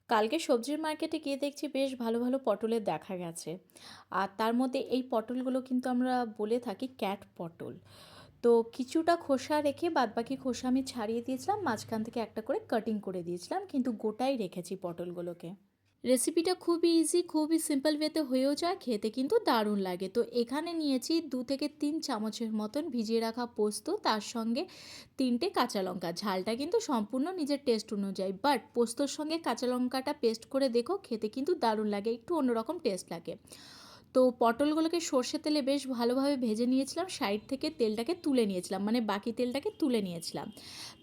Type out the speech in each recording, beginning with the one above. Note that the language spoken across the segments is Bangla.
কালকে সবজির মার্কেটে গিয়ে দেখছি বেশ ভালো ভালো পটলের দেখা গেছে। আর তার মধ্যে এই পটলগুলো কিন্তু আমরা বলে থাকি ক্যাট পটল। তো কিছুটা খোসা রেখে বাদবাকি খোসা আমি ছাড়িয়ে দিয়েছিলাম, মাঝখান থেকে একটা করে কাটিং করে দিয়েছিলাম, কিন্তু গোটাই রেখেছি পটলগুলোকে। রেসিপিটা খুবই ইজি, খুবই সিম্পল ওয়েতে হয়েও যায়, খেতে কিন্তু দারুণ লাগে। তো এখানে নিয়েছি 2 থেকে 3 চামচের মতন ভিজিয়ে রাখা পোস্ত, তার সঙ্গে 3টে কাঁচা লঙ্কা। ঝালটা কিন্তু সম্পূর্ণ নিজের টেস্ট অনুযায়ী, বাট পোস্তর সঙ্গে কাঁচা লঙ্কাটা পেস্ট করে দেখো, খেতে কিন্তু দারুণ লাগে, একটু অন্যরকম টেস্ট লাগে। তো পটলগুলোকে সর্ষে তেলে বেশ ভালোভাবে ভেজে নিয়েছিলাম, সাইড থেকে তেলটাকে তুলে নিয়েছিলাম, মানে বাকি তেলটাকে তুলে নিয়েছিলাম।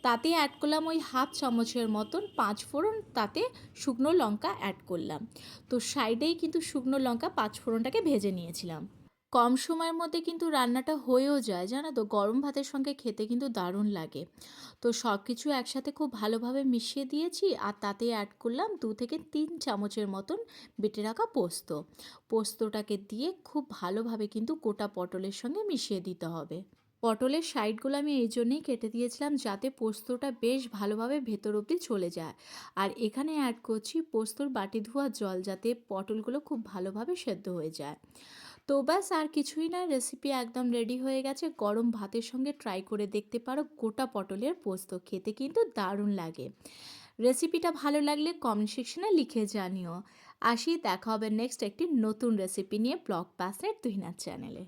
তাতে অ্যাড করলাম ওই 1/2 চামচের মতন 5 ফোড়ন, তাতে শুকনো লঙ্কা অ্যাড করলাম। তো সাইডেই কিন্তু শুকনো লঙ্কা 5 ফোড়নটাকে ভেজে নিয়েছিলাম। কম সময়ের মধ্যে কিন্তু রান্নাটা হয়েও যায়, জানো তো, গরম ভাতের সঙ্গে খেতে কিন্তু দারুণ লাগে। তো সব কিছু একসাথে খুব ভালোভাবে মিশিয়ে দিয়েছি, আর তাতে অ্যাড করলাম 2 থেকে 3 চামচের মতন বেটে রাখা পোস্ত। পোস্তটাকে দিয়ে খুব ভালোভাবে কিন্তু গোটা পটলের সঙ্গে মিশিয়ে দিতে হবে। পটলের সাইডগুলো আমি এই জন্যেই কেটে দিয়েছিলাম, যাতে পোস্তটা বেশ ভালোভাবে ভেতর অবধি চলে যায়। আর এখানে অ্যাড করছি পোস্তর বাটি ধোয়া জল, যাতে পটলগুলো খুব ভালোভাবে সেদ্ধ হয়ে যায়। তো ব্যাস, আর কিছুই না, রেসিপি একদম রেডি হয়ে গেছে। গরম ভাতের সঙ্গে ট্রাই করে দেখতে পারো গোটা পটলের পোস্ত, খেতে কিন্তু দারুণ লাগে। রেসিপিটা ভালো লাগলে কমেন্ট সেকশনে লিখে জানিও। আসি, দেখা হবে নেক্সট একটি নতুন রেসিপি নিয়ে ব্লগবাস্টার তুহিনার চ্যানেলে।